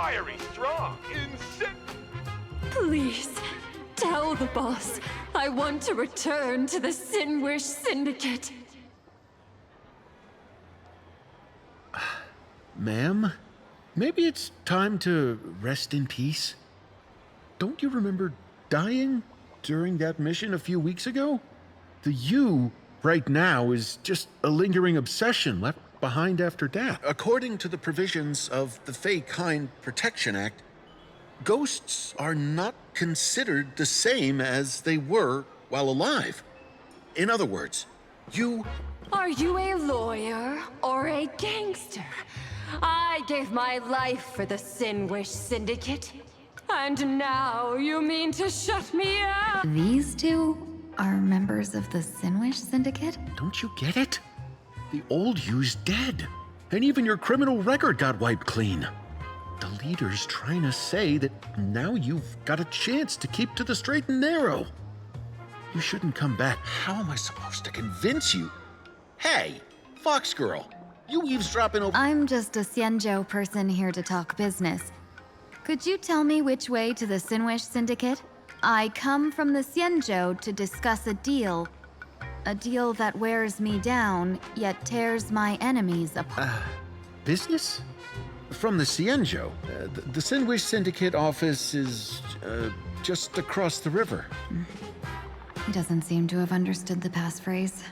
fiery, strong, Please, tell the boss I want to return to the Sinwish Syndicate. Ma'am, maybe it's time to rest in peace. Don't you remember dying during that mission a few weeks ago? The you right now is just a lingering obsession left behind after death. According to the provisions of the Fey Kind Protection Act, ghosts are not considered the same as they were while alive. In other words, you... Are you a lawyer or a gangster? I gave my life for the Sinwish Syndicate. And now you mean to shut me up? These two are members of the Sinwish Syndicate? Don't you get it? The old you's dead. And even your criminal record got wiped clean. The leader's trying to say that now you've got a chance to keep to the straight and narrow. You shouldn't come back. How am I supposed to convince you? Hey, Fox Girl, you eavesdropping over... I'm just a Xianzhou person here to talk business. Could you tell me which way to the Sinwish Syndicate? I come from the Xianzhou to discuss a deal. A deal that wears me down, yet tears my enemies apart. Business? From the Xianzhou. The Sinwish Syndicate office is just across the river. He doesn't seem to have understood the passphrase.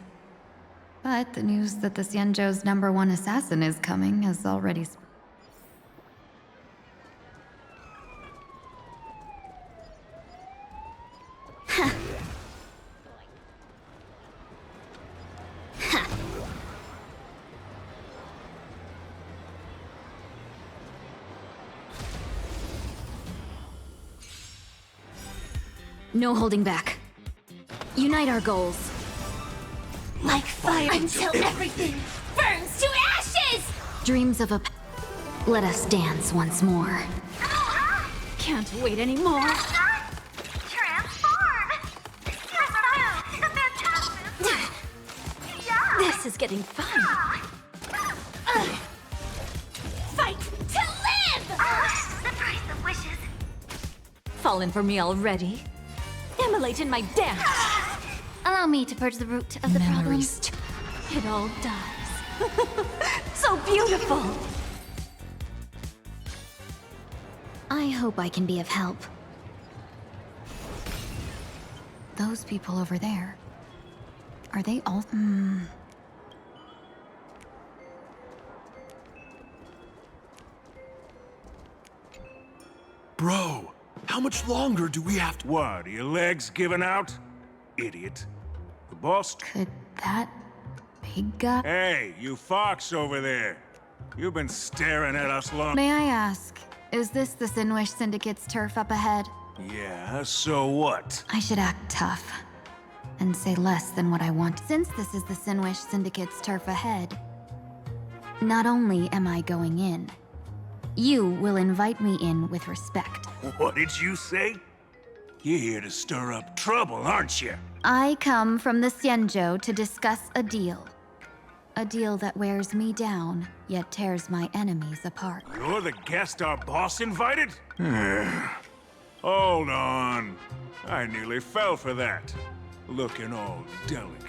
But the news that the Xianzhou's #1 assassin is coming has already... No holding back. Unite our goals. Like fire until everything burns to ashes! Dreams of a... Let us dance once more. Can't wait anymore. Transform! You're the fantastic! Yeah! This is getting fun. Fight to live! The price of wishes. Fallen for me already? Immolate in my dance! Allow me to purge the root of the problem. It all dies. So beautiful! I hope I can be of help. Those people over there. Are they all... Bro, how much longer do we have to... What, are your legs giving out? Idiot. The boss... Could that big guy... Hey, you fox over there. You've been staring at us long... May I ask, is this the Sinwish Syndicate's turf up ahead? Yeah, so what? I should act tough. And say less than what I want. Since this is the Sinwish Syndicate's turf ahead, not only am I going in, you will invite me in with respect. What did you say? You're here to stir up trouble, aren't you? I come from the Xianzhou to discuss a deal. A deal that wears me down, yet tears my enemies apart. You're the guest our boss invited? Hold on. I nearly fell for that. Looking all delicate.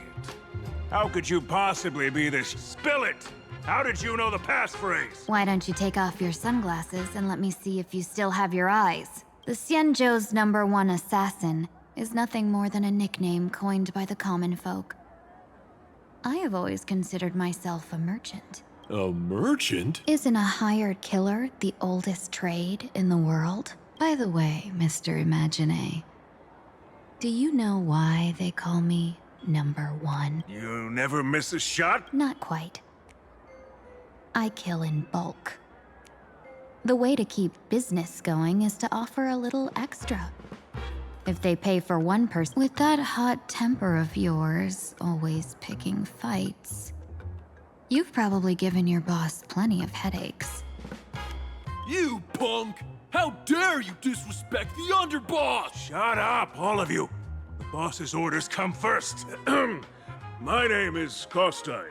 How could you possibly be this? Spill it! How did you know the passphrase? Why don't you take off your sunglasses and let me see if you still have your eyes? The Xianzhou's #1 assassin is nothing more than a nickname coined by the common folk. I have always considered myself a merchant. A merchant? Isn't a hired killer the oldest trade in the world? By the way, Mr. Imagine, do you know why they call me #1? You never miss a shot? Not quite. I kill in bulk. The way to keep business going is to offer a little extra. If they pay for one person... With that hot temper of yours, always picking fights, you've probably given your boss plenty of headaches. You punk! How dare you disrespect the underboss! Shut up, all of you. The boss's orders come first. My name is Kostai.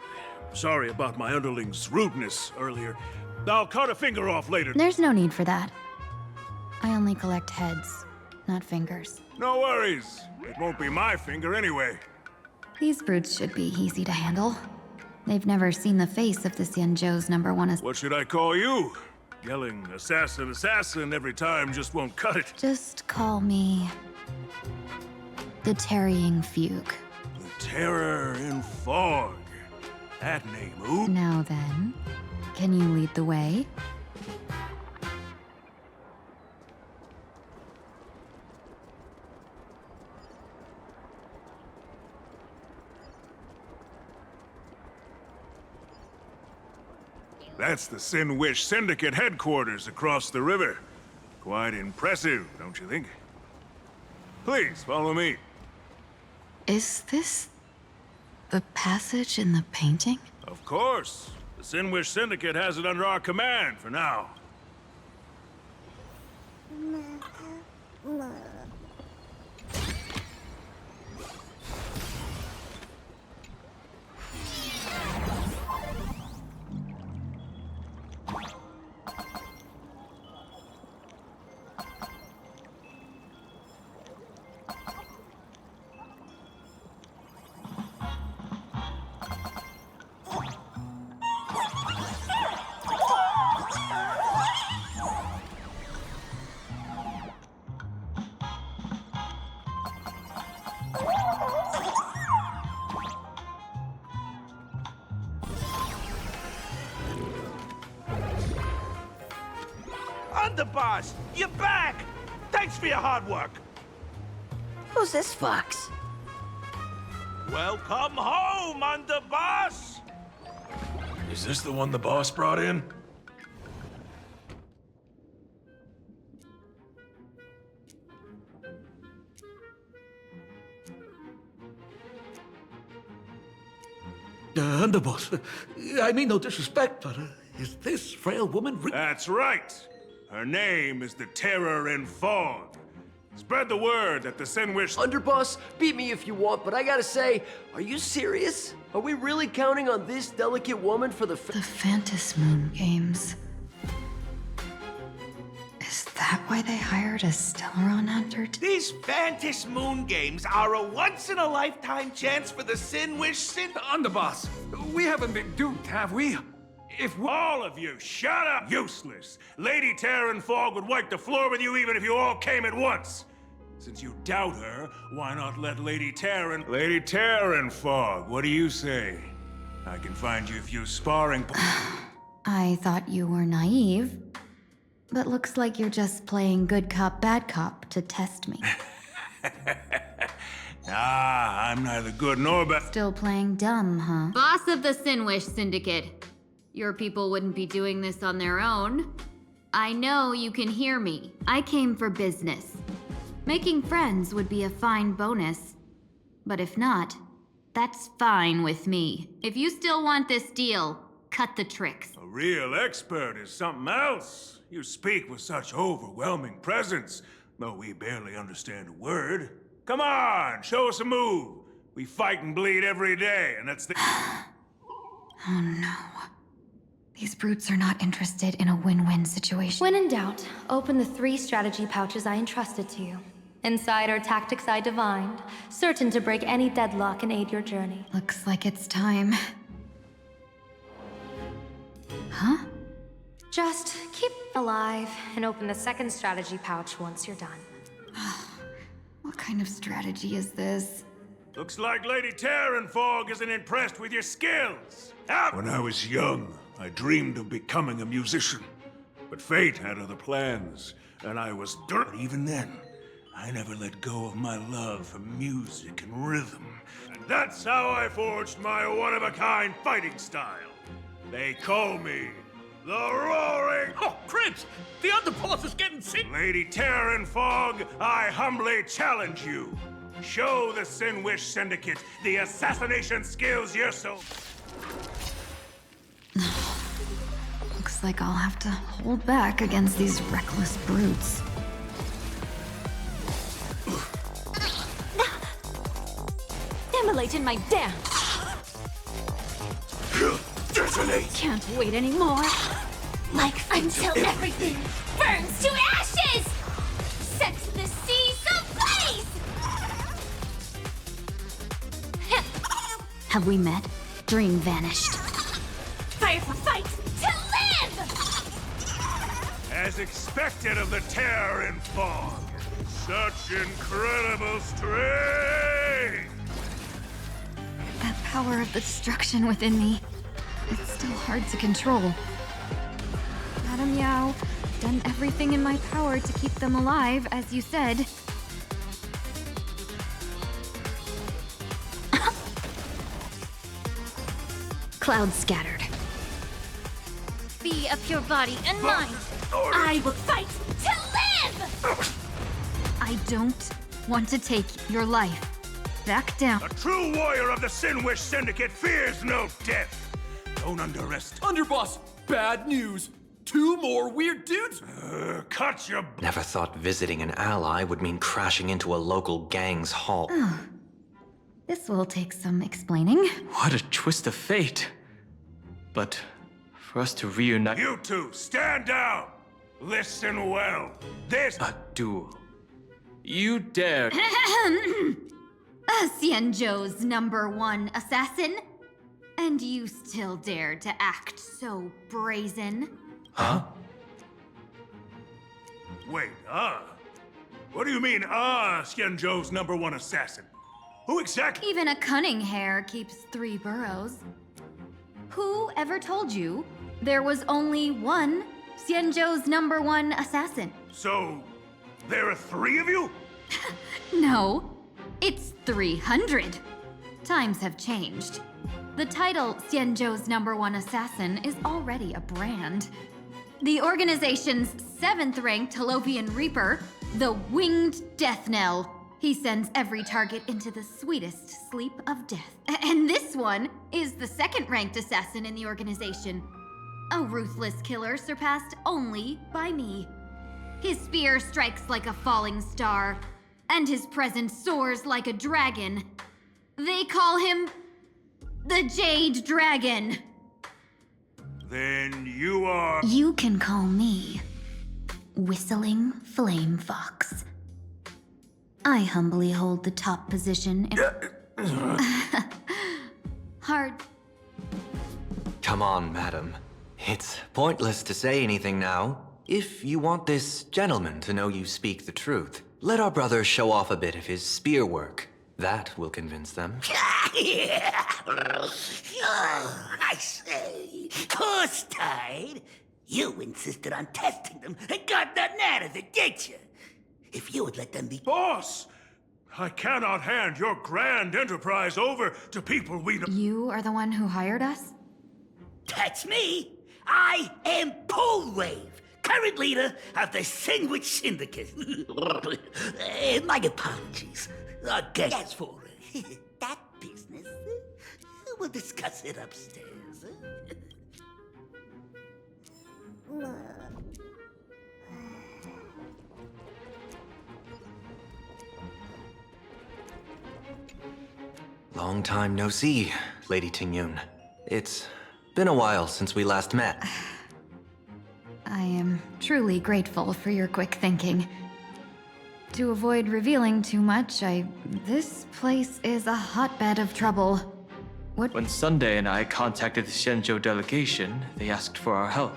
Sorry about my underling's rudeness earlier. I'll cut a finger off later. There's no need for that. I only collect heads, not fingers. No worries. It won't be my finger anyway. These brutes should be easy to handle. They've never seen the face of the Xianzhou's #1 What should I call you? Yelling assassin, assassin every time just won't cut it. Just call me the Tarrying Fugue. The Terror in Fog. That name, ooh. Now then, can you lead the way? That's the Sin Wish Syndicate headquarters across the river. Quite impressive, don't you think? Please, follow me. Is this the passage in the painting? Of course. The Sin Wish Syndicate has it under our command for now. Underboss, you're back! Thanks for your hard work. Who's this fox? Welcome home, Underboss! Is this the one the boss brought in? Underboss, I mean no disrespect, but is this frail woman That's right. Her name is the Terror in Fog. Spread the word that the Sin Wish... Underboss, beat me if you want, but I gotta say, are you serious? Are we really counting on this delicate woman for the The Phantasmoon Games. Is that why they hired a Stellaron hunter to... These Phantasmoon Games are a once-in-a-lifetime chance for the Sin Wish Underboss, we haven't been duped, have we? If All of you, shut up! Useless! Lady Terror in Fog would wipe the floor with you even if you all came at once! Since you doubt her, why not let Lady Terror in... Lady Terror in Fog, what do you say? I can find you a few sparring... I thought you were naive, but looks like you're just playing good cop, bad cop to test me. I'm neither good nor bad. Still playing dumb, huh? Boss of the Sinwish Syndicate. Your people wouldn't be doing this on their own. I know you can hear me. I came for business. Making friends would be a fine bonus. But if not, that's fine with me. If you still want this deal, cut the tricks. A real expert is something else. You speak with such overwhelming presence, though we barely understand a word. Come on, show us a move. We fight and bleed every day, and that's the... Oh no. These brutes are not interested in a win-win situation. When in doubt, open the 3 strategy pouches I entrusted to you. Inside are tactics I divined, certain to break any deadlock and aid your journey. Looks like it's time. Huh? Just keep alive and open the 2nd strategy pouch once you're done. What kind of strategy is this? Looks like Lady Terror in Fog isn't impressed with your skills. When I was young, I dreamed of becoming a musician. But fate had other plans, and I was dirt. Even then, I never let go of my love for music and rhythm. And that's how I forged my one-of-a-kind fighting style. They call me the Roaring... Oh, Prince! The Underboss is getting sick! Lady Terror in Fog, I humbly challenge you. Show the Sin Wish Syndicate the assassination skills you're so... Looks like I'll have to hold back against these reckless brutes. Immolate in my dance! Detonate! Can't wait anymore. Until everything burns to ashes! Sets the seas ablaze! Have we met? Dream vanished. Fire for fight to live! As expected of the Terran Fog. Such incredible strength! That power of the destruction within me. It's still hard to control. Madam Yao, I've done everything in my power to keep them alive, as you said. Clouds scattered. Be of your body and mind. I will fight to live! I don't want to take your life. Back down. A true warrior of the Sinwish Syndicate fears no death. Don't underestimate. Underboss, bad news. 2 more weird dudes? Cut your... Never thought visiting an ally would mean crashing into a local gang's hall. This will take some explaining. What a twist of fate. But for us to reunite... You two, stand down! Listen well. This... A duel. You dared... Xianzhou's #1 assassin? And you still dare to act so brazen? Huh? Wait, What do you mean, Xianzhou's #1 assassin? Who exactly? Even a cunning hare keeps 3 burrows. Who ever told you there was only one Xianzhou's #1 assassin? So, there are 3 of you? No, it's 300. Times have changed. The title Xianzhou's #1 assassin is already a brand. The organization's 7th-ranked Holovian Reaper, the Winged Death Knell. He sends every target into the sweetest sleep of death. And this one is the 2nd-ranked assassin in the organization. A ruthless killer surpassed only by me. His spear strikes like a falling star, and his presence soars like a dragon. They call him the Jade Dragon. Then you are... You can call me Whistling Flame Fox. I humbly hold the top position in... Hard. Come on, madam. It's pointless to say anything now. If you want this gentleman to know you speak the truth, let our brother show off a bit of his spear work. That will convince them. I say, horse-tied. You insisted on testing them and got nothing out of it, did you? If you would let them be... Boss! I cannot hand your grand enterprise over to people we know. You are the one who hired us? That's me. I am Polewave, current leader of the Sinwish Syndicate. My apologies. Guess for that business. We'll discuss it upstairs. Long time no see, Lady Tingyun. It's been a while since we last met. I am truly grateful for your quick thinking. To avoid revealing too much, this place is a hotbed of trouble. What? When Sunday and I contacted the Shenzhou delegation, they asked for our help.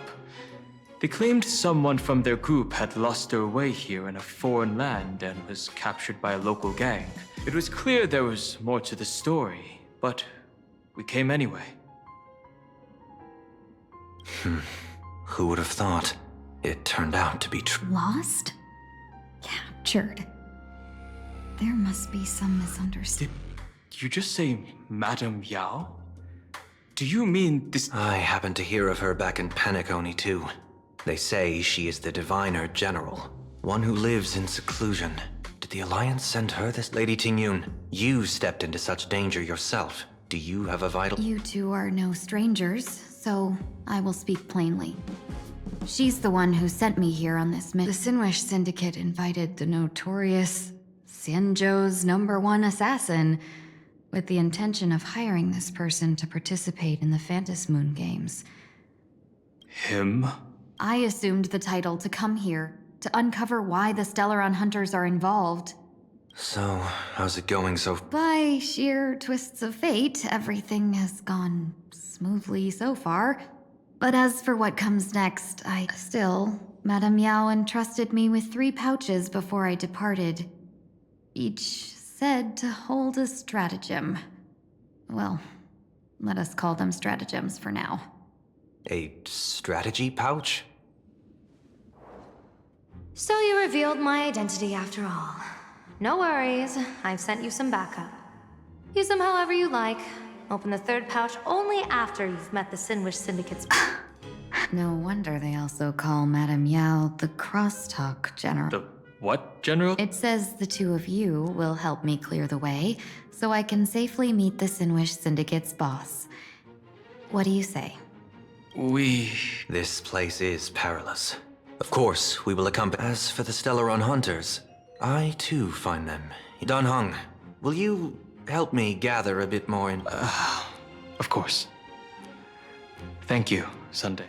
They claimed someone from their group had lost their way here in a foreign land and was captured by a local gang. It was clear there was more to the story, but we came anyway. Who would have thought? It turned out to be true. Lost? Captured. There must be some misunderstanding. Did you just say Madame Yao? Do you mean this? I happened to hear of her back in Penacony too. They say she is the Diviner General, one who lives in seclusion. Did the Alliance send her this? Lady Tingyun, you stepped into such danger yourself. Do you have a vital... You two are no strangers, so I will speak plainly. She's the one who sent me here on this mission. The Sinwish Syndicate invited the notorious Xianzhou's #1 assassin with the intention of hiring this person to participate in the Phantasmoon Games. Him? I assumed the title to come here, to uncover why the Stellaron Hunters are involved. So, how's it going so By sheer twists of fate, everything has gone smoothly so far. But as for what comes next, Madame Yao entrusted me with 3 pouches before I departed. Each said to hold a stratagem. Well, let us call them stratagems for now. A strategy pouch? So you revealed my identity after all. No worries, I've sent you some backup. Use them however you like. Open the 3rd pouch only after you've met the Sinwish Syndicate's... No wonder they also call Madame Yao the Crosstalk General. The what, General? It says the 2 of you will help me clear the way, so I can safely meet the Sinwish Syndicate's boss. What do you say? This place is perilous. Of course, we will accompany. As for the Stellaron Hunters, I too find them. Dan Heng, will you help me gather a bit more in... Of course. Thank you, Sunday.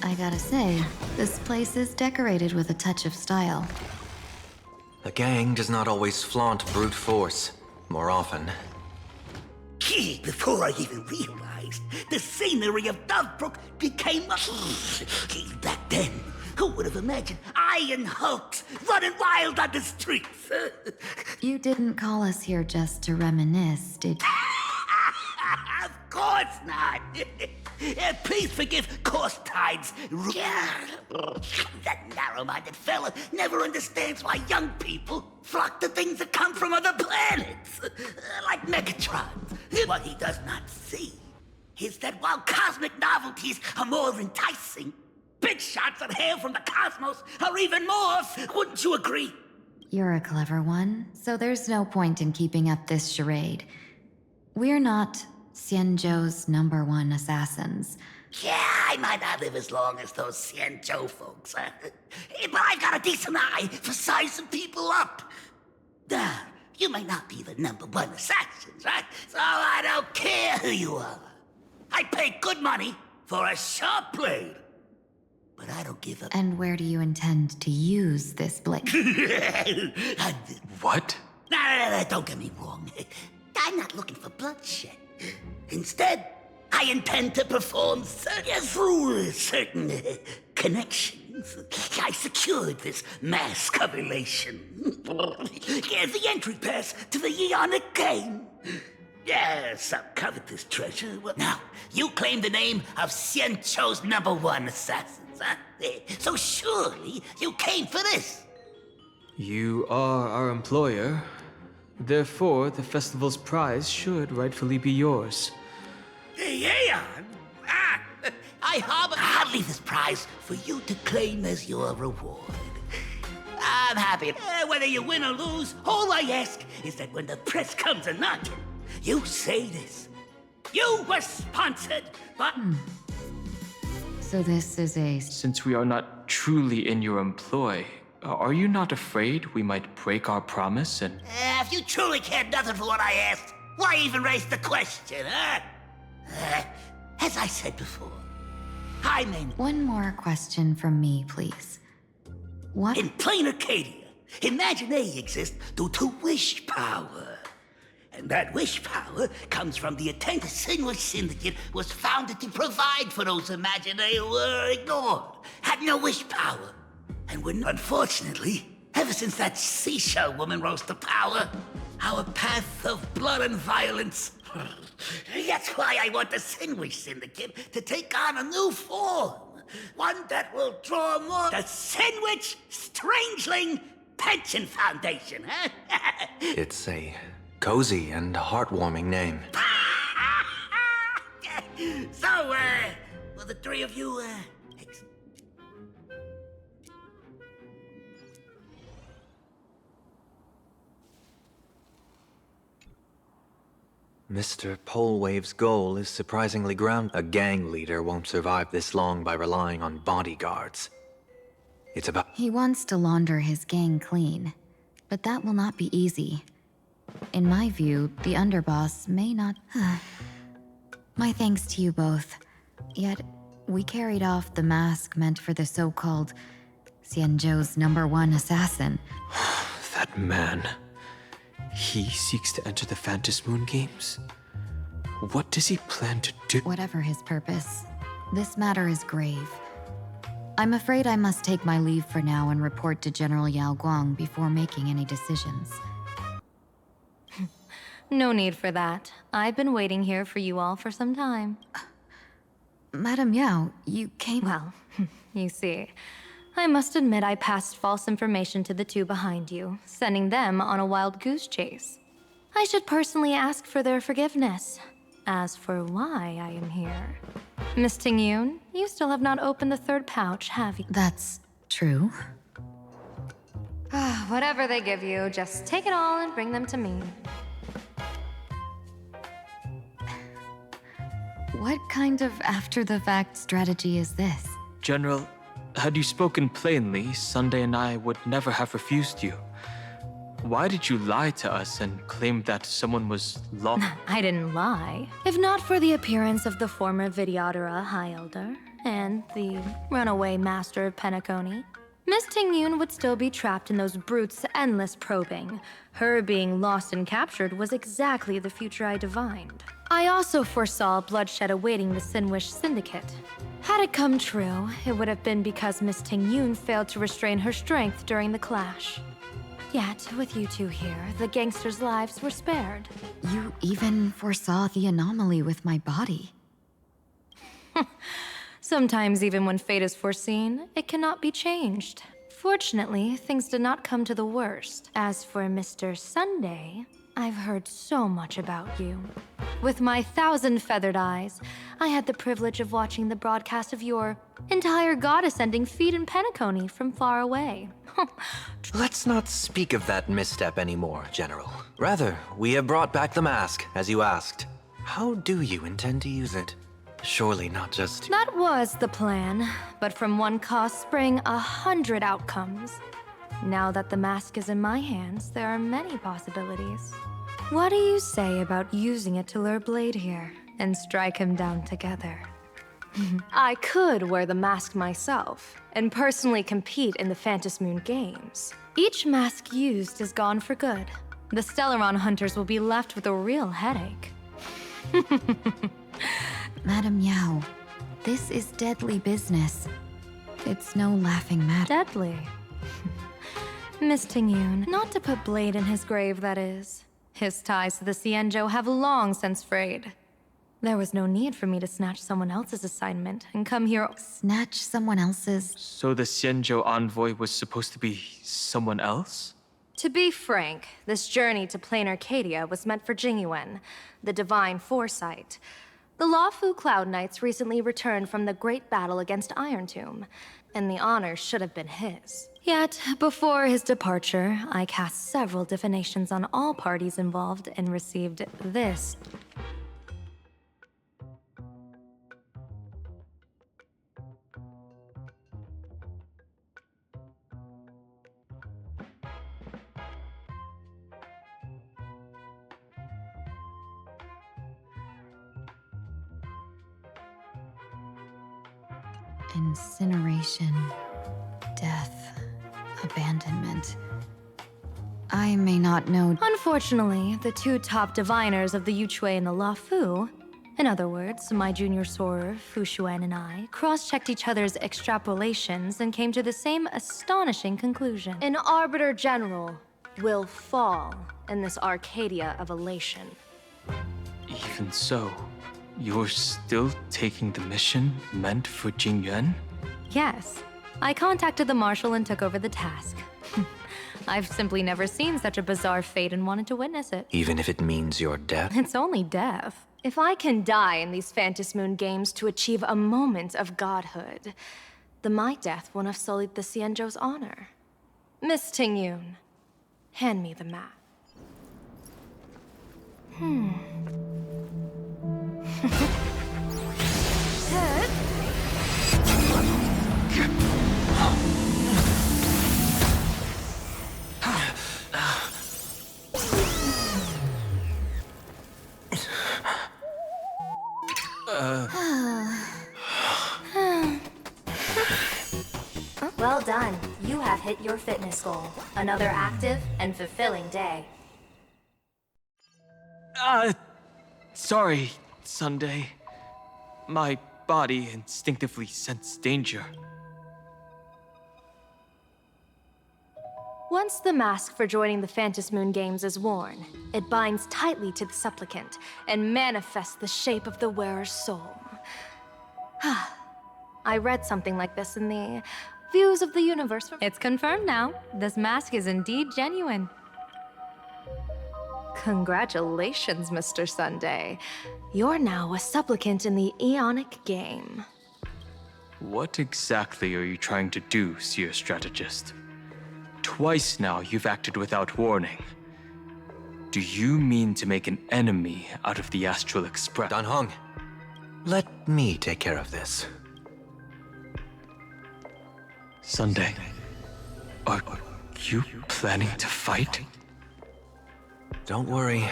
I gotta say, this place is decorated with a touch of style. A gang does not always flaunt brute force. More often. Gee, before I even realized, the scenery of Dovebrook became a... Gee, back then, who would have imagined Iron Hulks running wild on the streets? You didn't call us here just to reminisce, did you? Of course not. Please forgive course tides. That narrow-minded fella never understands why young people flock to things that come from other planets. Like Megatron. What he does not see is that while cosmic novelties are more enticing, big shots that hail from the cosmos are even more. Wouldn't you agree? You're a clever one, so there's no point in keeping up this charade. We're not Xianzhou's #1 assassins. Yeah, I might not live as long as those Xianzhou folks, but I've got a decent eye for sizing people up. Now, you may not be the #1 assassins, right? So I don't care who you are. I pay good money for a sharp blade. But I don't give up. And where do you intend to use this blade? What? No, don't get me wrong. I'm not looking for bloodshed. Instead, I intend to perform through certain connections. I secured this mass correlation. The entry pass to the Eonic game. Yes, some covetous treasure. Now, you claim the name of Xianzhou's #1 assassins, huh? So surely you came for this. You are our employer. Therefore, the festival's prize should rightfully be yours. Aeon? I'll leave this prize for you to claim as your reward. I'm happy. Whether you win or lose, all I ask is that when the press comes a-knocking, you say this. You were sponsored by... So this is a... Since we are not truly in your employ, are you not afraid we might break our promise and... If you truly cared nothing for what I asked, why even raise the question, huh? As I said before, I mean... One more question from me, please. What... In plain Arcadia, imagine they exist due to wish power. And that wish power comes from the intent the Sinwish Syndicate was founded to provide for those imaginary who were ignored, had no wish power. And when, unfortunately, ever since that seashell woman rose to power, our path of blood and violence... That's why I want the Sinwish Syndicate to take on a new form. One that will draw more... The Sinwish Strangeling Pension Foundation, huh? It's a cozy and heartwarming name. So, will the 3 of you, Mr. Polewave's goal is surprisingly ground. A gang leader won't survive this long by relying on bodyguards. It's about... He wants to launder his gang clean, but that will not be easy. In my view, the underboss may not... My thanks to you both. Yet, we carried off the mask meant for the so-called Xianzhou's #1 assassin. That man. He seeks to enter the Phantom Moon Games? What does he plan to do? Whatever his purpose, this matter is grave. I'm afraid I must take my leave for now and report to General Yao Guang before making any decisions. No need for that. I've been waiting here for you all for some time. Madam Yao, you came... Well, you see, I must admit I passed false information to the two behind you, sending them on a wild goose chase. I should personally ask for their forgiveness. As for why I am here... Miss Tingyun, you still have not opened the third pouch, have you? That's true. Whatever they give you, just take it all and bring them to me. What kind of after-the-fact strategy is this? General, had you spoken plainly, Sunday and I would never have refused you. Why did you lie to us and claim that someone was lost? I didn't lie. If not for the appearance of the former Vidyadhara High Elder and the runaway Master of Penacony, Miss Tingyun would still be trapped in those brutes' endless probing. Her being lost and captured was exactly the future I divined. I also foresaw bloodshed awaiting the Sinwish Syndicate. Had it come true, it would have been because Miss Tingyun failed to restrain her strength during the clash. Yet, with you two here, the gangsters' lives were spared. You even foresaw the anomaly with my body. Sometimes, even when fate is foreseen, it cannot be changed. Fortunately, things did not come to the worst. As for Mr. Sunday, I've heard so much about you. With my 1,000 feathered eyes, I had the privilege of watching the broadcast of your entire goddess-ending feat in Penacony from far away. Let's not speak of that misstep anymore, General. Rather, we have brought back the mask, as you asked. How do you intend to use it? Surely not just... That was the plan, but from one cause sprang 100 outcomes. Now that the mask is in my hands, there are many possibilities. What do you say about using it to lure Blade here and strike him down together? I could wear the mask myself and personally compete in the Phantom Moon Games. Each mask used is gone for good. The Stellaron hunters will be left with a real headache. Madam Yao, this is deadly business. It's no laughing matter. Deadly? Miss Tingyun, not to put Blade in his grave, that is. His ties to the Xianzhou have long since frayed. There was no need for me to snatch someone else's assignment and come here... Snatch someone else's? So the Xianzhou envoy was supposed to be someone else? To be frank, this journey to Plain Arcadia was meant for Jingyuan, the divine foresight. The Lawfu Cloud Knights recently returned from the great battle against Iron Tomb, and the honor should have been his. Yet, before his departure, I cast several divinations on all parties involved and received this. Incineration, death, abandonment. I may not know... Unfortunately, the two top diviners of the Yuchui and the Lawfu, in other words, my junior sorer, Fu Xuan, and I, cross-checked each other's extrapolations and came to the same astonishing conclusion. An Arbiter General will fall in this Arcadia of elation. Even so, you're still taking the mission meant for Jingyuan? Yes. I contacted the Marshal and took over the task. I've simply never seen such a bizarre fate and wanted to witness it. Even if it means your death? It's only death. If I can die in these Phantom Moon Games to achieve a moment of godhood, then my death won't have sullied the Xianzhou's honor. Miss Tingyun, hand me the map. Well done. You have hit your fitness goal. Another active and fulfilling day. Sorry, Sunday. My body instinctively sensed danger. Once the mask for joining the Phantom Moon Games is worn, it binds tightly to the supplicant and manifests the shape of the wearer's soul. I read something like this in the Views of the Universe. It's confirmed now. This mask is indeed genuine. Congratulations, Mr. Sunday. You're now a supplicant in the Aeonic game. What exactly are you trying to do, Seer Strategist? Twice now you've acted without warning. Do you mean to make an enemy out of the Astral Express? Dan Hong, let me take care of this. Sunday, are you planning to fight? Don't worry,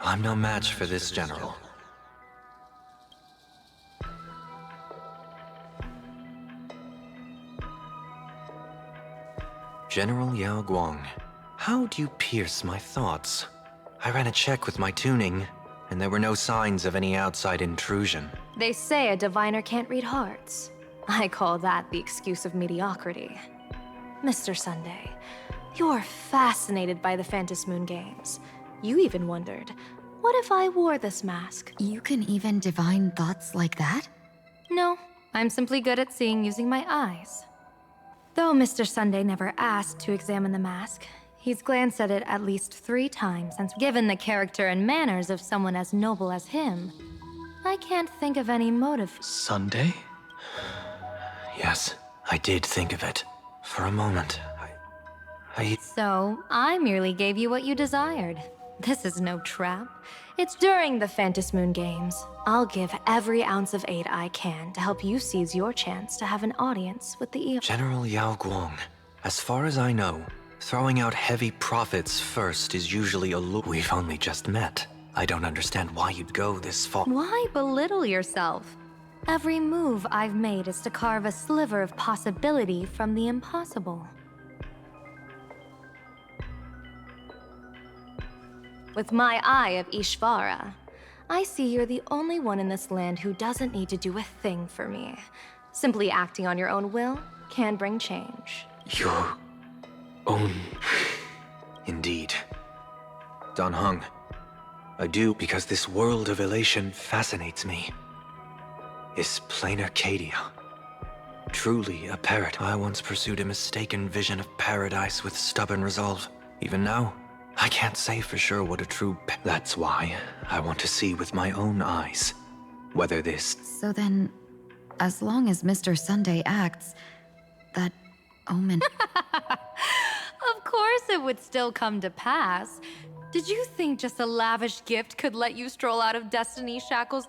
I'm no match for this general. General Yao Guang, how do you pierce my thoughts? I ran a check with my tuning, and there were no signs of any outside intrusion. They say a diviner can't read hearts. I call that the excuse of mediocrity. Mr. Sunday, you're fascinated by the Phantom Moon Games. You even wondered, what if I wore this mask? You can even divine thoughts like that? No, I'm simply good at seeing using my eyes. Though Mr. Sunday never asked to examine the mask, he's glanced at it at least 3 times, and given the character and manners of someone as noble as him, I can't think of any motive. Sunday? Yes, I did think of it. For a moment, I... So, I merely gave you what you desired. This is no trap. It's during the Phantom Moon Games. I'll give every ounce of aid I can to help you seize your chance to have an audience with the General Yao Guang, as far as I know, throwing out heavy profits first is usually a We've only just met. I don't understand why you'd go this far. Why belittle yourself? Every move I've made is to carve a sliver of possibility from the impossible. With my eye of Ishvara, I see you're the only one in this land who doesn't need to do a thing for me. Simply acting on your own will can bring change. Your own... Indeed. Dan Heng, I do because this world of elation fascinates me. Is plain Arcadia truly a paradise? I once pursued a mistaken vision of paradise with stubborn resolve. Even now, I can't say for sure what a true That's why I want to see with my own eyes whether this... So then, as long as Mr. Sunday acts, that omen... Of course it would still come to pass. Did you think just a lavish gift could let you stroll out of Destiny's shackles?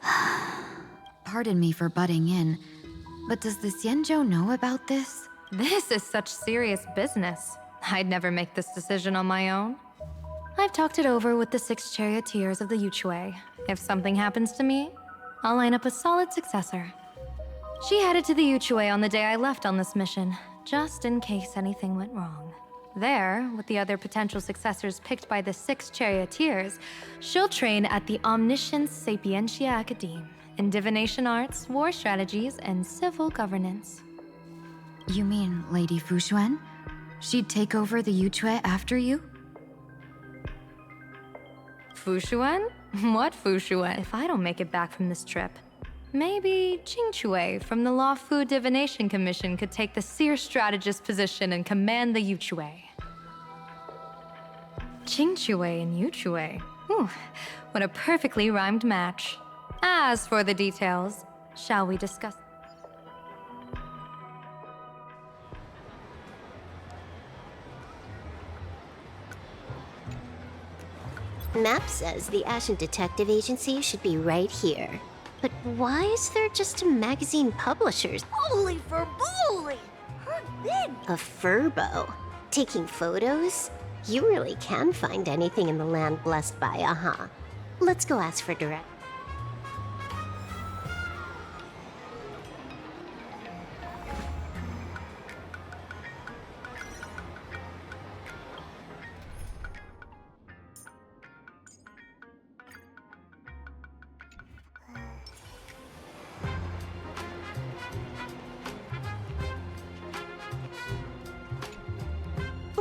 Pardon me for butting in, but does the Xianzhou know about this? This is such serious business. I'd never make this decision on my own. I've talked it over with the 6 charioteers of the Yuchue. If something happens to me, I'll line up a solid successor. She headed to the Yuchue on the day I left on this mission, just in case anything went wrong. There, with the other potential successors picked by the 6 charioteers, she'll train at the Omniscience Sapientia Academe in divination arts, war strategies, and civil governance. You mean Lady Fushuan? She'd take over the Yuchue after you? Fushuan? What Fushuan? If I don't make it back from this trip, maybe Qingchue from the Law Fu Divination Commission could take the seer strategist position and command the Yuchue. Qingchue and Yuchue. Ooh, what a perfectly rhymed match. As for the details, shall we discuss? Map says the Ashen Detective Agency should be right here. But why is there just a magazine publishers? Holy for bully! Her big! A furbo. Taking photos? You really can find anything in the land blessed by, Let's go ask for direct.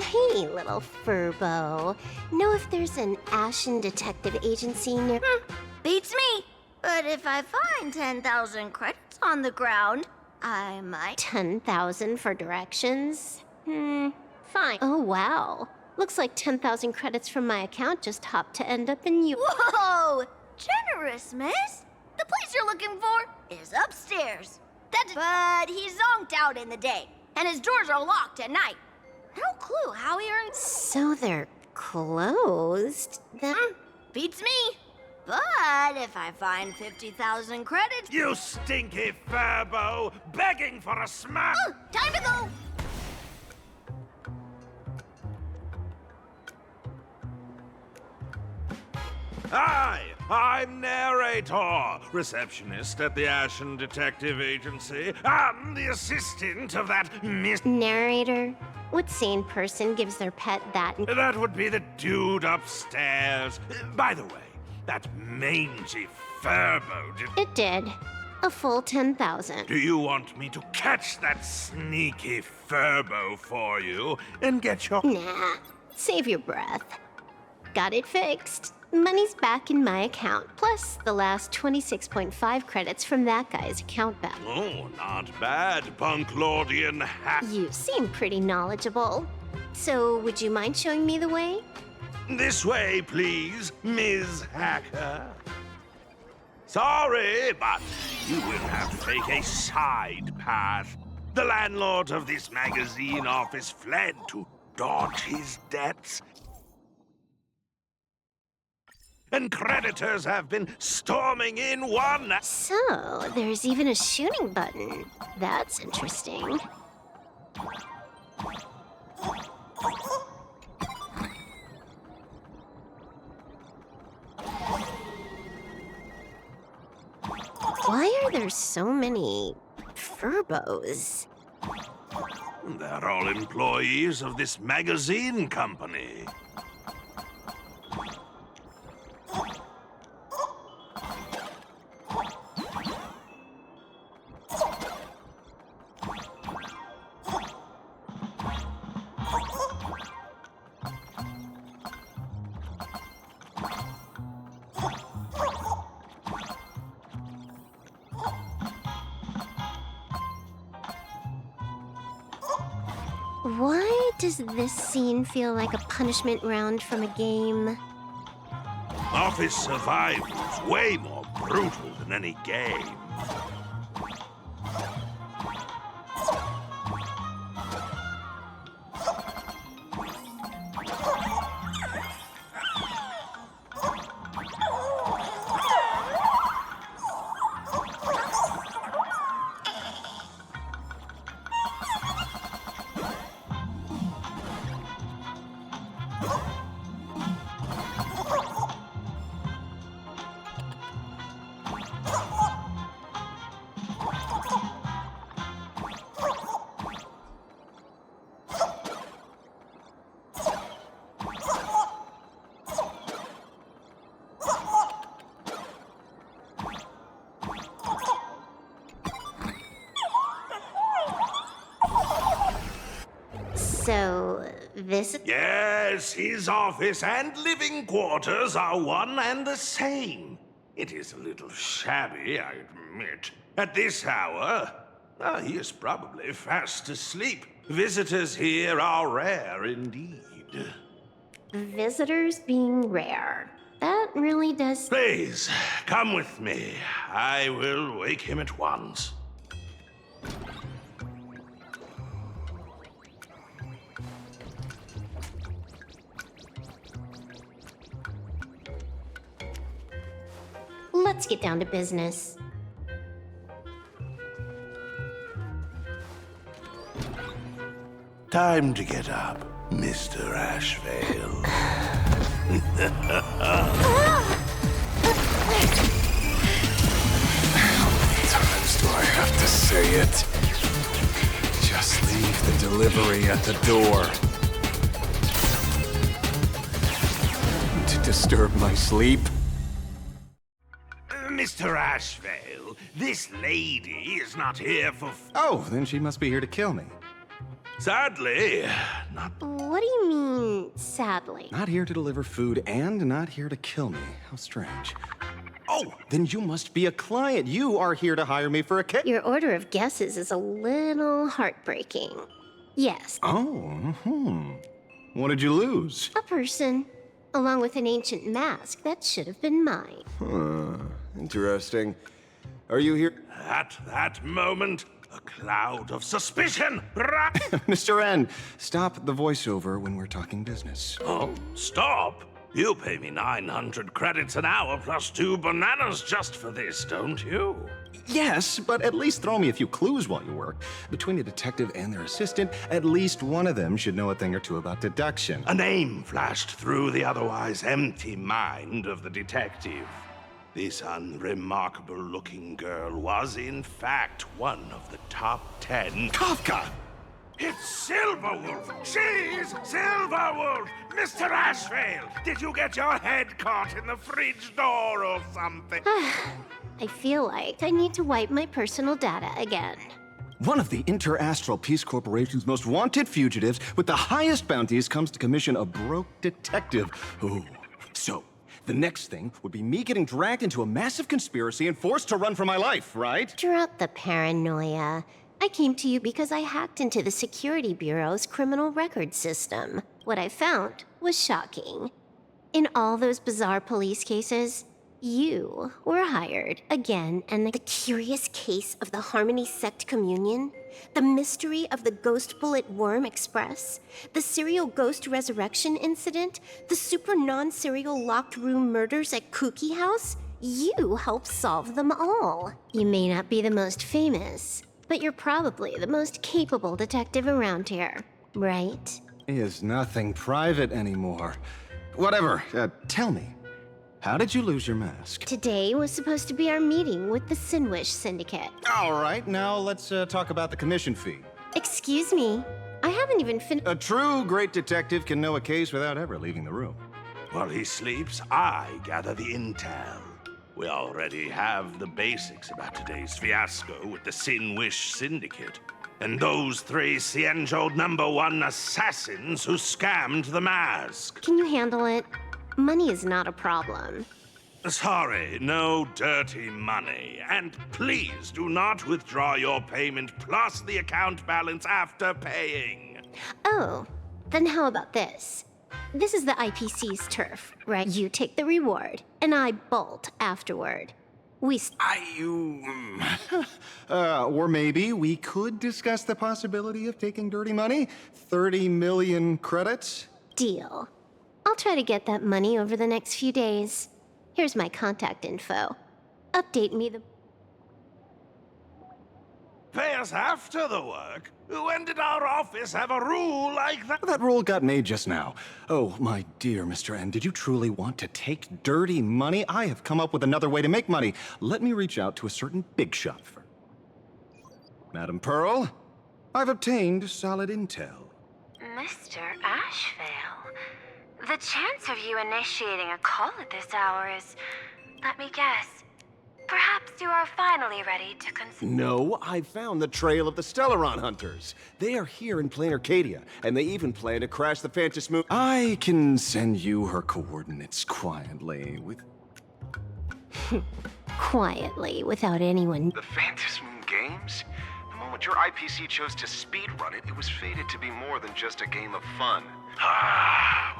Hey, little furbo. Know if there's an Ashen detective agency near... Beats me. But if I find 10,000 credits on the ground, I might... 10,000 for directions? Fine. Oh, wow. Looks like 10,000 credits from my account just hopped to end up in you. Whoa! Generous, miss. The place you're looking for is upstairs. But he's zonked out in the day, and his doors are locked at night. No clue how he earned... So they're closed? Then... Beats me. But if I find 50,000 credits... You stinky furbo, begging for a smack! Time to go! Hi, I'm Narrator, receptionist at the Ashen Detective Agency. I'm the assistant of that Miss... Narrator? What sane person gives their pet that? That would be the dude upstairs. By the way, that mangy furbo did... It did. A full 10,000. Do you want me to catch that sneaky furbo for you and get your... Nah, save your breath. Got it fixed. Money's back in my account, plus the last 26.5 credits from that guy's account back. Oh, not bad, Punk Lordian hack. You seem pretty knowledgeable. So, would you mind showing me the way? This way, please, Ms. Hacker. Sorry, but you will have to take a side path. The landlord of this magazine office fled to dodge his debts. And creditors have been storming in one... So, there's even a shooting button. That's interesting. Why are there so many furbos? They're all employees of this magazine company. Why does this scene feel like a punishment round from a game? Office survival's way more brutal than any game. So, this... Yes, his office and living quarters are one and the same. It is a little shabby, I admit. At this hour, he is probably fast asleep. Visitors here are rare indeed. Visitors being rare. That really does... Please, come with me. I will wake him at once. Let's get down to business. Time to get up, Mr. Ashvale. How many times do I have to say it? Just leave the delivery at the door. To disturb my sleep? Mr. Ashvale, this lady is not here for... Oh, then she must be here to kill me. Sadly, not. What do you mean, sadly? Not here to deliver food and not here to kill me. How strange. Oh, then you must be a client. You are here to hire me for a cake. Your order of guesses is a little heartbreaking. Yes. Oh, What did you lose? A person, along with an ancient mask that should have been mine. Interesting. Are you here? At that moment, a cloud of suspicion. Mr. N, stop the voiceover when we're talking business. Oh, stop? You pay me 900 credits an hour plus 2 bananas just for this, don't you? Yes, but at least throw me a few clues while you work. Between a detective and their assistant, at least one of them should know a thing or two about deduction. A name flashed through the otherwise empty mind of the detective. This unremarkable-looking girl was, in fact, one of the top 10. Kafka! It's Silverwolf! She's Silverwolf! Mr. Ashvale! Did you get your head caught in the fridge door or something? I feel like I need to wipe my personal data again. One of the Interastral Peace Corporation's most wanted fugitives with the highest bounties comes to commission a broke detective. Ooh. So, the next thing would be me getting dragged into a massive conspiracy and forced to run for my life, right? Drop the paranoia. I came to you because I hacked into the Security Bureau's criminal record system. What I found was shocking. In all those bizarre police cases, you were hired again, and the curious case of the Harmony Sect Communion, the mystery of the Ghost Bullet Worm Express, the serial ghost resurrection incident, the super non-serial locked room murders at Kooky House, you helped solve them all. You may not be the most famous, but you're probably the most capable detective around here, right? Is nothing private anymore. Whatever, tell me, how did you lose your mask? Today was supposed to be our meeting with the Sinwish Syndicate. All right, now let's talk about the commission fee. Excuse me, I haven't even finished. A true great detective can know a case without ever leaving the room. While he sleeps, I gather the intel. We already have the basics about today's fiasco with the Sinwish Syndicate, and those 3 Cienjo #1 assassins who scammed the mask. Can you handle it? Money is not a problem. Sorry, no dirty money. And please do not withdraw your payment plus the account balance after paying. Oh, then how about this? This is the IPC's turf, right? You take the reward, and I bolt afterward. Or maybe we could discuss the possibility of taking dirty money? 30 million credits? Deal. I'll try to get that money over the next few days. Here's my contact info. Update me the... Pay us after the work? When did our office have a rule like that? That rule got made just now. Oh, my dear Mr. N, did you truly want to take dirty money? I have come up with another way to make money. Let me reach out to a certain big shot firm. Madam Pearl, I've obtained solid intel. Mr. Ashvale, the chance of you initiating a call at this hour is, let me guess, perhaps you are finally ready to consider. No, I found the trail of the Stellaron Hunters. They are here in plain Arcadia, and they even plan to crash the Phantom Moon. I can send you her coordinates quietly with... Quietly, without anyone... The Phantom Moon Games? The moment your IPC chose to speedrun it, it was fated to be more than just a game of fun.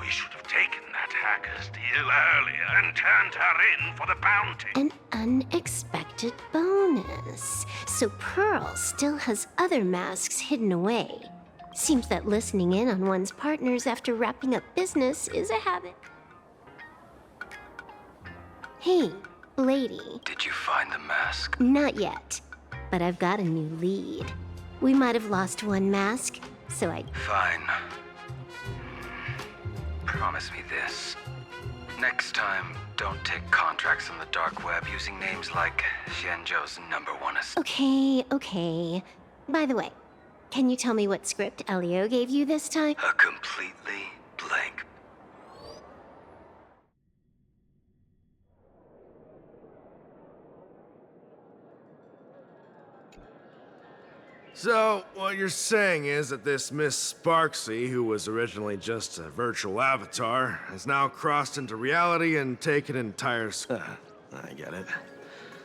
We should have taken that hacker's deal earlier and turned her in for the bounty. An unexpected bonus. So Pearl still has other masks hidden away. Seems that listening in on one's partners after wrapping up business is a habit. Hey, lady. Did you find the mask? Not yet, but I've got a new lead. We might have lost one mask, so I... Fine. Promise me this. Next time, don't take contracts on the dark web using names like Xianzhou's #1 Okay. By the way, can you tell me what script Elio gave you this time? A completely blank. So, what you're saying is that this Miss Sparksy, who was originally just a virtual avatar, has now crossed into reality and taken an entire... I get it.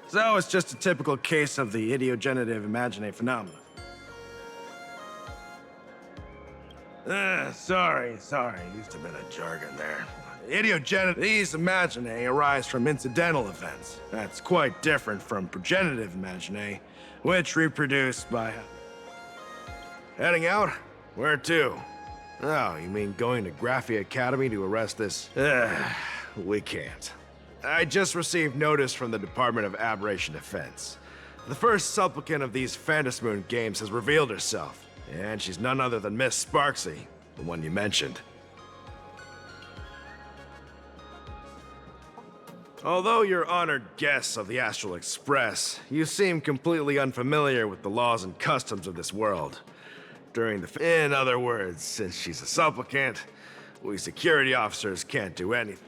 So, it's just a typical case of the idiogenerative imagine phenomenon. Sorry, used a bit of jargon there. These imaginae arise from incidental events. That's quite different from progenitive imaginae, which reproduce by... Heading out? Where to? Oh, you mean going to Graphi Academy to arrest this? We can't. I just received notice from the Department of Aberration Defense. The first supplicant of these Phantasmoon games has revealed herself, and she's none other than Miss Sparksy, the one you mentioned. Although you're honored guests of the Astral Express, you seem completely unfamiliar with the laws and customs of this world. In other words, since she's a supplicant, we security officers can't do anything.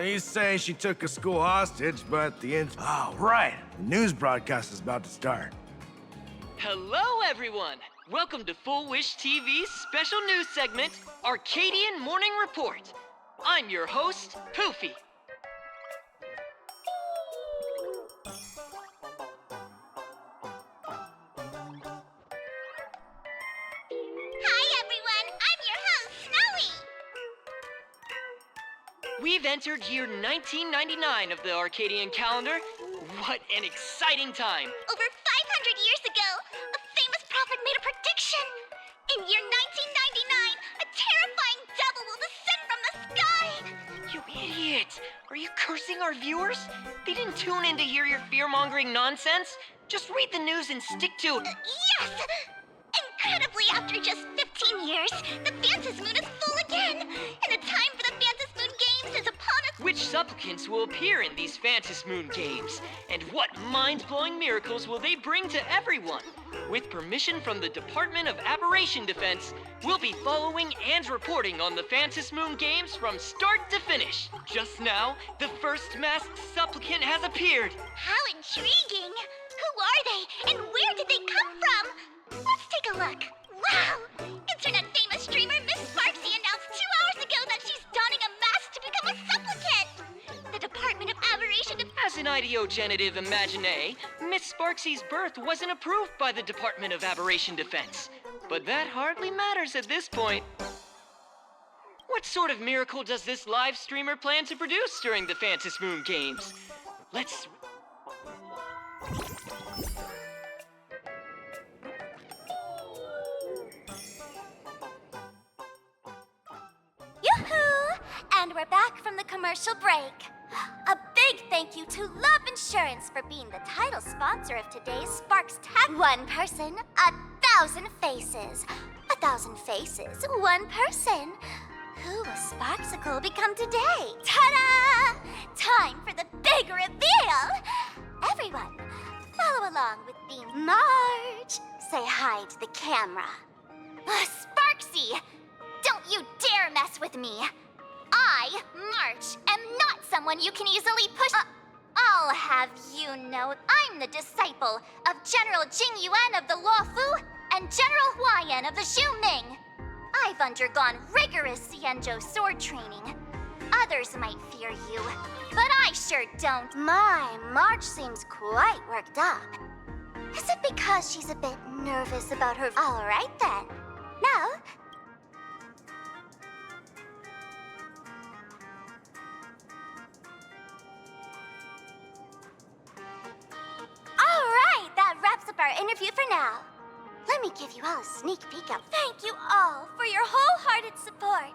You say she took a school hostage, but Oh, right! The news broadcast is about to start. Hello, everyone! Welcome to Full Wish TV's special news segment, Arcadian Morning Report. I'm your host, Poofy. Hi, everyone! I'm your host, Snowy! We've entered year 1999 of the Arcadian calendar. What an exciting time! Over 500 years ago, a famous prophet made a prediction. In year 1999, a terrifying devil will descend from the sky. You idiot! Are you cursing our viewers? They didn't tune in to hear your fear-mongering nonsense. Just read the news and stick to it. Yes! Incredibly, after just 15 years, the Phantasmoon is full again, and the time for the Phantasmoon Games is upon us. Which supplicants will appear in these Phantasmoon games? And what mind-blowing miracles will they bring to everyone? With permission from the Department of Aberration Defense, we'll be following and reporting on the Phantasmoon games from start to finish. Just now, the first masked supplicant has appeared. How intriguing! Who are they, and where did they come from? Let's take a look. Wow! Internet famous streamer Miss Sparksy announced 2 hours ago that she's donning a mask to become a supplicant! The Department of Aberration As an idiogenerative imaginae, Miss Sparksy's birth wasn't approved by the Department of Aberration Defense. But that hardly matters at this point. What sort of miracle does this live streamer plan to produce during the Phantasmoon games? Let's... Yoo-hoo! And we're back from the commercial break. A big thank you to Love Insurance for being the title sponsor of today's Sparks Tag. One person, 1,000 faces. 1,000 faces, one person. Who will Sparksicle become today? Ta-da! Time for the big reveal! Everyone, follow along with the March. Say hi to the camera. Sparksy! Don't you dare mess with me! I, March, am not someone you can easily push. I'll have you know I'm the disciple of General Jing Yuan of the Luofu and General Huayan of the Xu Ming. I've undergone rigorous Xianzhou sword training. Others might fear you, but I sure don't. My March seems quite worked up. Is it because she's a bit nervous about her... All right then. Now... Alright, that wraps up our interview for now. Let me give you all a sneak peek of... Thank you all for your wholehearted support.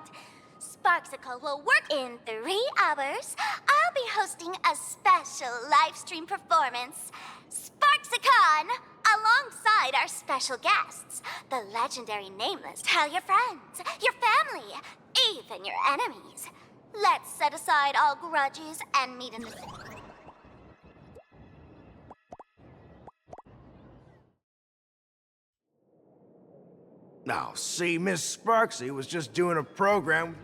Sparksicle will work in 3 hours. I'll be hosting a special live stream performance, Sparksicon, alongside our special guests, the legendary Nameless. Tell your friends, your family, even your enemies. Let's set aside all grudges and meet in the... Now, see, Miss Sparksy was just doing a program.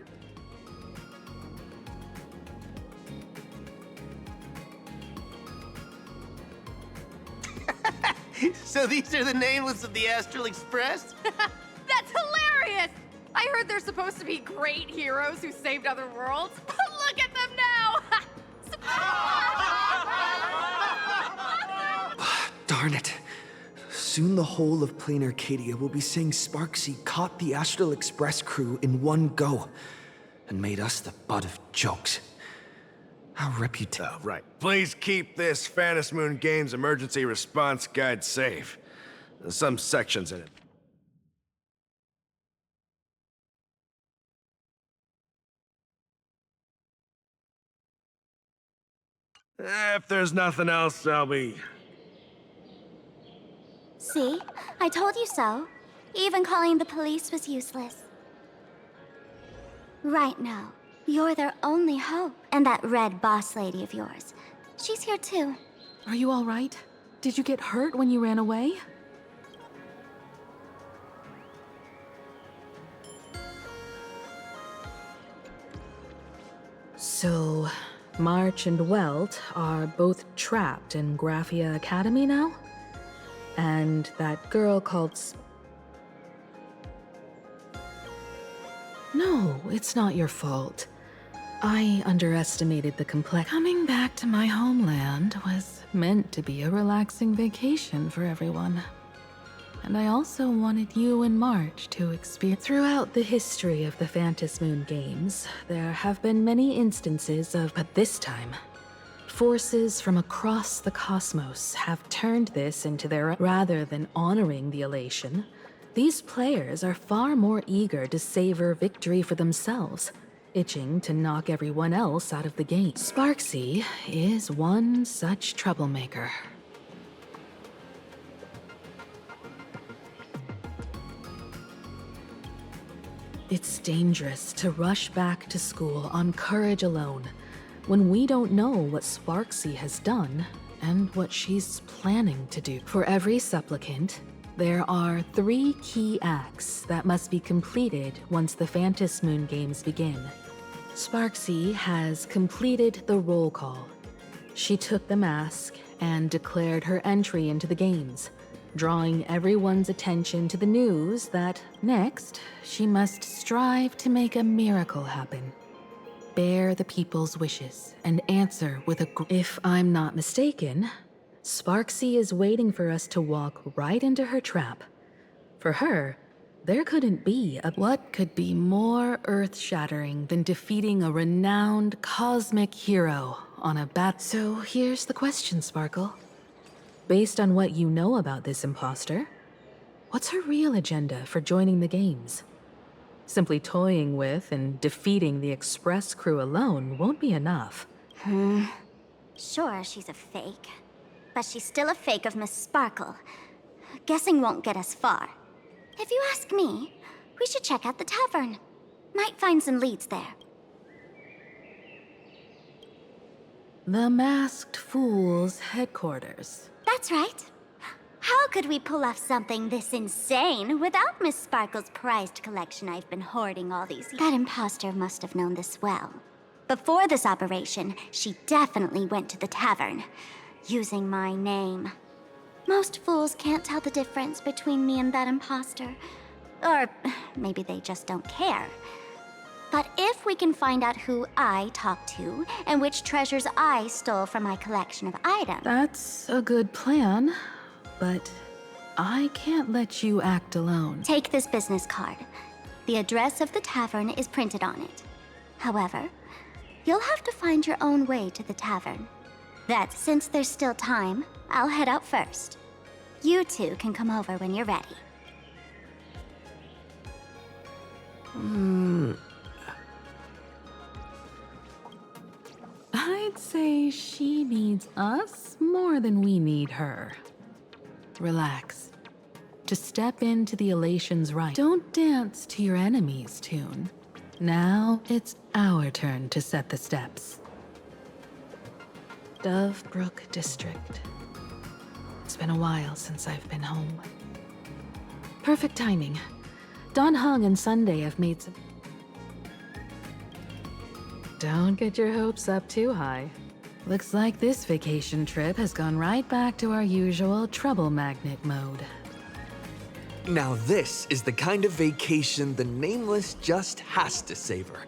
So these are the nameless of the Astral Express? That's hilarious! I heard they're supposed to be great heroes who saved other worlds, but look at them now! Darn it. Soon the whole of Plain Arcadia will be saying Sparksy caught the Astral Express crew in one go and made us the butt of jokes. Our reputation. Oh, right. Please keep this Phantom Moon Games emergency response guide safe. There's some sections in it. If there's nothing else, I'll be... See? I told you so. Even calling the police was useless. Right now, you're their only hope. And that red boss lady of yours. She's here too. Are you all right? Did you get hurt when you ran away? So, March and Welt are both trapped in Graphia Academy now? And that girl called No, it's not your fault. I underestimated the Coming back to my homeland was meant to be a relaxing vacation for everyone. And I also wanted you and March to experience. Throughout the history of the Phantom Moon Games, there have been many instances of, but this time, forces from across the cosmos have turned this into their. Rather than honoring the elation, these players are far more eager to savor victory for themselves, itching to knock everyone else out of the game. Sparksy is one such troublemaker. It's dangerous to rush back to school on courage alone, when we don't know what Sparksy has done and what she's planning to do. For every supplicant, there are 3 key acts that must be completed once the Phantom Moon Games begin. Sparksy has completed the roll call. She took the mask and declared her entry into the games, drawing everyone's attention to the news that next, she must strive to make a miracle happen. Bear the people's wishes and answer with a If I'm not mistaken, Sparksy is waiting for us to walk right into her trap. For her, there couldn't be what could be more earth-shattering than defeating a renowned cosmic hero on a So here's the question, Sparkle. Based on what you know about this imposter, what's her real agenda for joining the games? Simply toying with and defeating the Express crew alone won't be enough. Sure, she's a fake. But she's still a fake of Miss Sparkle. Guessing won't get us far. If you ask me, we should check out the tavern. Might find some leads there. The Masked Fool's headquarters. That's right. How could we pull off something this insane without Miss Sparkle's prized collection I've been hoarding all these years? That imposter must have known this well. Before this operation, she definitely went to the tavern, using my name. Most fools can't tell the difference between me and that imposter. Or maybe they just don't care. But if we can find out who I talked to and which treasures I stole from my collection of items... That's a good plan, but I can't let you act alone. Take this business card. The address of the tavern is printed on it. However, you'll have to find your own way to the tavern. That, since there's still time, I'll head out first. You two can come over when you're ready. I'd say she needs us more than we need her. Relax. To step into the elation's right. Don't dance to your enemy's tune. Now it's our turn to set the steps. Dovebrook District. It's been a while since I've been home. Perfect timing. Don Hung and Sunday have made some... Don't get your hopes up too high. Looks like this vacation trip has gone right back to our usual trouble magnet mode. Now this is the kind of vacation the Nameless just has to savor.